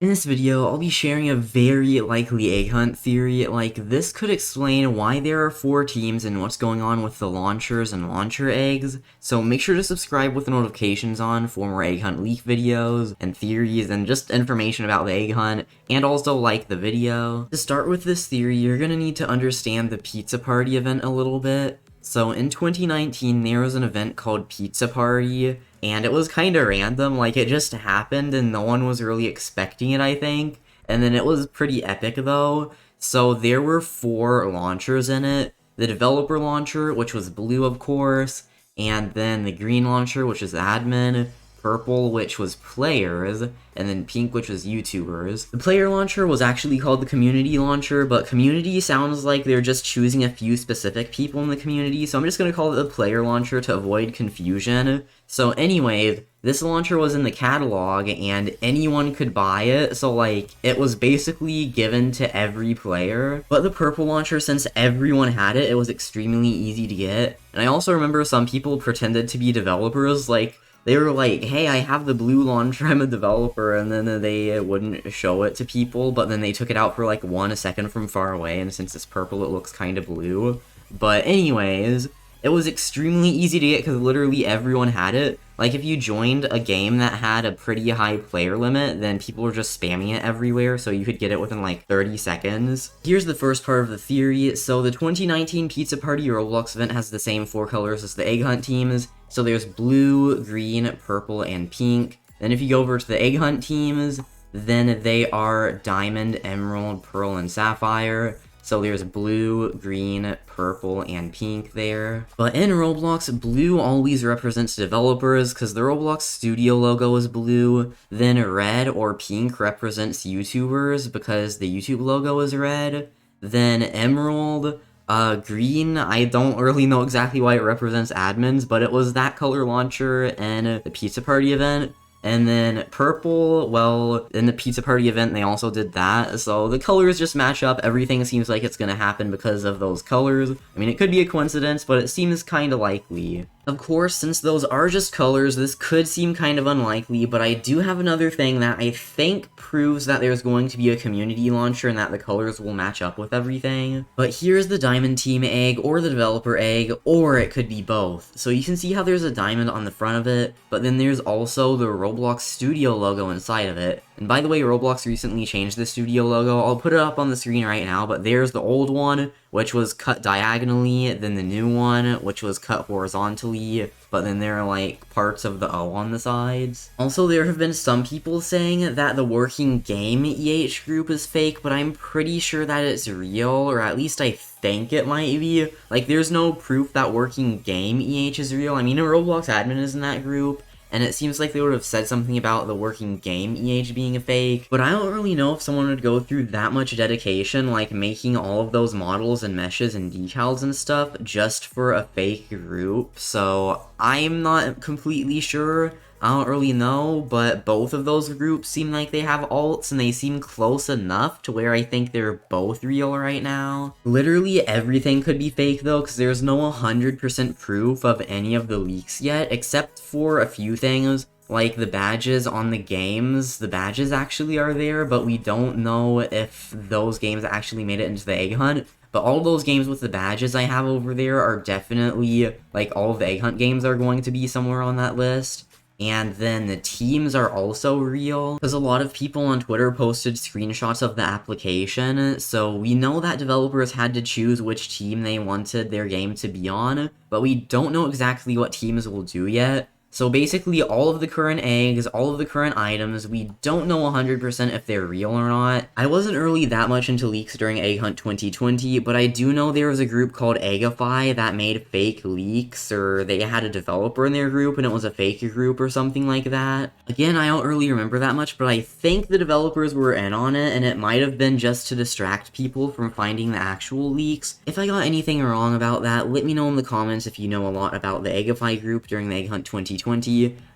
In this video, I'll be sharing a very likely egg hunt theory. This could explain why there are 4 teams and what's going on with the launchers and launcher eggs. So make sure to subscribe with the notifications on for more egg hunt leak videos and theories and just information about the egg hunt, and also like the video. To start with this theory, you're gonna need to understand the pizza party event a little bit. So in 2019, there was an event called Pizza Party, and it was kinda random, it just happened and no one was really expecting it, I think. And then it was pretty epic though. So there were 4 launchers in it. The developer launcher, which was blue of course, and then the green launcher, which is admin, purple, which was players, and then pink, which was YouTubers. The player launcher was actually called the community launcher, but community sounds like they're just choosing a few specific people in the community, so I'm just gonna call it the player launcher to avoid confusion. So anyways, this launcher was in the catalog, and anyone could buy it, so it was basically given to every player. But the purple launcher, since everyone had it, it was extremely easy to get. And I also remember some people pretended to be developers, they were like, hey, I have the blue launcher, I'm a developer, and then they wouldn't show it to people, but then they took it out for 1 second from far away, and since it's purple, it looks kind of blue. But anyways, it was extremely easy to get because literally everyone had it. If you joined a game that had a pretty high player limit, then people were just spamming it everywhere, so you could get it within 30 seconds. Here's the first part of the theory. So the 2019 Pizza Party Roblox event has the same 4 colors as the Egg Hunt teams. So there's blue, green, purple, and pink. Then if you go over to the Egg Hunt teams, then they are diamond, emerald, pearl, and sapphire. So there's blue, green, purple, and pink there. But in Roblox, blue always represents developers because the Roblox studio logo is blue. Then red or pink represents YouTubers because the YouTube logo is red. Then emerald, green, I don't really know exactly why it represents admins, but it was that color launcher in the Pizza Party event. And then purple, well, in the Pizza Party event, they also did that, so the colors just match up. Everything seems like it's gonna happen because of those colors. I mean, it could be a coincidence, but it seems kinda likely. Of course, since those are just colors, this could seem kind of unlikely, but I do have another thing that I think proves that there's going to be a community launcher and that the colors will match up with everything. But here's the Diamond Team egg, or the developer egg, or it could be both. So you can see how there's a diamond on the front of it, but then there's also the Roblox Studio logo inside of it. And by the way, Roblox recently changed the studio logo. I'll put it up on the screen right now, but there's the old one, which was cut diagonally, then the new one, which was cut horizontally, but then there are parts of the O on the sides. Also, there have been some people saying that the working game EH group is fake, but I'm pretty sure that it's real, or at least I think it might be. There's no proof that working game EH is real. I mean, a Roblox admin is in that group, and it seems like they would have said something about the working game EH being a fake, but I don't really know if someone would go through that much dedication, making all of those models and meshes and decals and stuff just for a fake group, so I'm not completely sure. I don't really know, but both of those groups seem like they have alts, and they seem close enough to where I think they're both real right now. Literally everything could be fake though, because there's no 100% proof of any of the leaks yet, except for a few things, like the badges on the games. The badges actually are there, but we don't know if those games actually made it into the egg hunt. But all those games with the badges I have over there are definitely, all of the egg hunt games are going to be somewhere on that list. And then the teams are also real, because a lot of people on Twitter posted screenshots of the application, so we know that developers had to choose which team they wanted their game to be on, but we don't know exactly what teams will do yet. So basically, all of the current eggs, all of the current items, we don't know 100% if they're real or not. I wasn't really that much into leaks during Egg Hunt 2020, but I do know there was a group called Eggify that made fake leaks, or they had a developer in their group and it was a fake group or something like that. Again, I don't really remember that much, but I think the developers were in on it, and it might have been just to distract people from finding the actual leaks. If I got anything wrong about that, let me know in the comments if you know a lot about the Eggify group during the Egg Hunt 2020.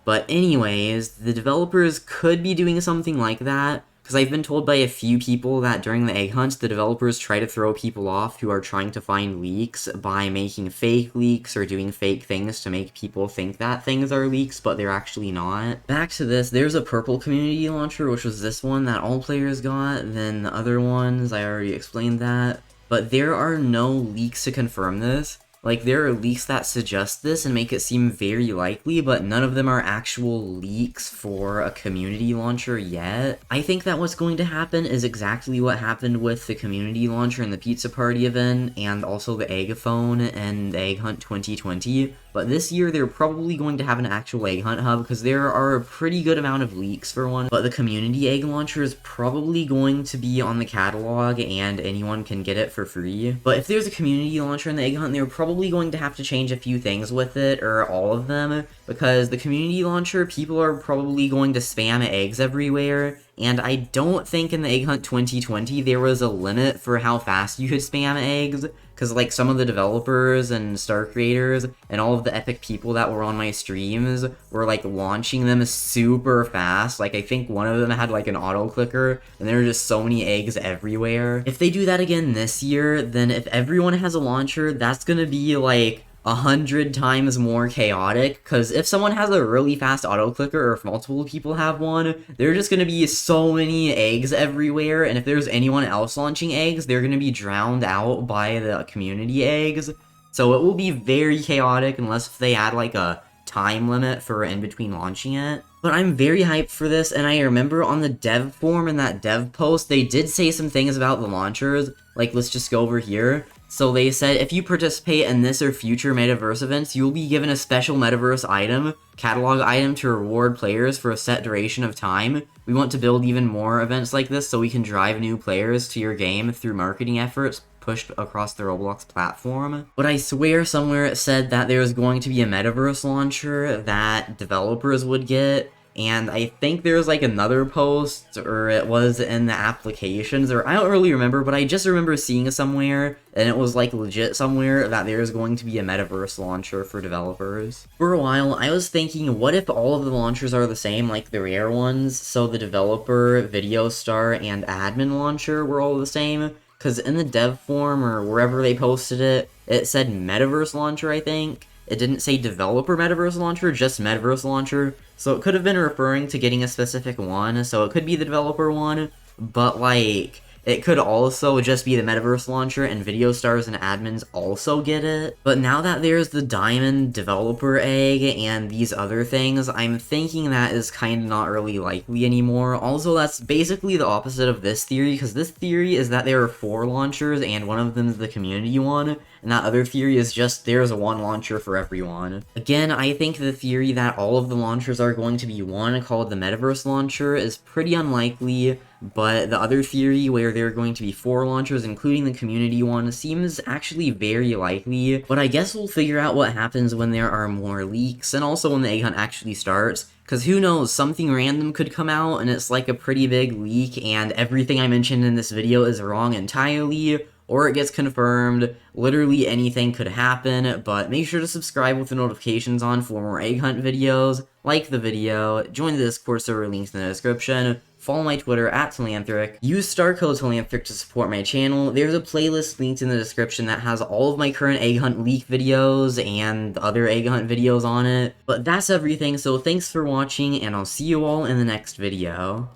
But anyways, the developers could be doing something like that, because I've been told by a few people that during the egg hunt, the developers try to throw people off who are trying to find leaks by making fake leaks or doing fake things to make people think that things are leaks, but they're actually not. Back to this, there's a purple community launcher, which was this one that all players got, then the other ones, I already explained that, but there are no leaks to confirm this. Like, there are leaks that suggest this and make it seem very likely, but none of them are actual leaks for a community launcher yet. I think that what's going to happen is exactly what happened with the community launcher and the pizza party event, and also the egg phone and the Egg Hunt 2020. But this year, they're probably going to have an actual egg hunt hub, because there are a pretty good amount of leaks for one. But the community egg launcher is probably going to be on the catalog, and anyone can get it for free. But if there's a community launcher in the egg hunt, they're probably going to have to change a few things with it, or all of them, because the community launcher, people are probably going to spam eggs everywhere, and I don't think in the Egg Hunt 2020 there was a limit for how fast you could spam eggs, because like some of the developers and star creators and all of the epic people that were on my streams were like launching them super fast. Like, I think one of them had like an auto clicker, and there were just so many eggs everywhere. If they do that again this year, then if everyone has a launcher, that's gonna be like 100 times more chaotic, because if someone has a really fast auto clicker, or if multiple people have one, there are just going to be so many eggs everywhere, and if there's anyone else launching eggs, they're going to be drowned out by the community eggs, so it will be very chaotic unless they add like a time limit for in between launching it. But I'm very hyped for this, and I remember on the dev forum in that dev post, they did say some things about the launchers. Like, let's just go over here. So they said, if you participate in this or future Metaverse events, you will be given a special Metaverse item, catalog item, to reward players for a set duration of time. We want to build even more events like this so we can drive new players to your game through marketing efforts pushed across the Roblox platform. But I swear somewhere it said that there was going to be a Metaverse launcher that developers would get, and I think there's like another post, or it was in the applications, or I don't really remember, but I just remember seeing it somewhere, and it was like legit somewhere, that there's going to be a Metaverse launcher for developers. For a while, I was thinking, what if all of the launchers are the same, like the rare ones, so the developer, video star, and admin launcher were all the same? Because in the dev form, or wherever they posted it, it said Metaverse launcher, I think. It didn't say developer Metaverse launcher, just Metaverse launcher, so it could have been referring to getting a specific one, so it could be the developer one, but like, it could also just be the Metaverse launcher, and video stars and admins also get it. But now that there's the diamond developer egg and these other things, I'm thinking that is kind of not really likely anymore. Also, that's basically the opposite of this theory, because this theory is that there are 4 launchers and one of them is the community one, and that other theory is just there's one launcher for everyone. Again, I think the theory that all of the launchers are going to be one called the Metaverse launcher is pretty unlikely, but the other theory where there are going to be 4 launchers, including the community one, seems actually very likely. But I guess we'll figure out what happens when there are more leaks, and also when the egg hunt actually starts. Because who knows, something random could come out, and it's like a pretty big leak, and everything I mentioned in this video is wrong entirely, or it gets confirmed. Literally anything could happen, but make sure to subscribe with the notifications on for more egg hunt videos, like the video, join the Discord server, links in the description, follow my Twitter at Telanthric, use star code Telanthric to support my channel. There's a playlist linked in the description that has all of my current egg hunt leak videos and other egg hunt videos on it. But that's everything, so thanks for watching, and I'll see you all in the next video.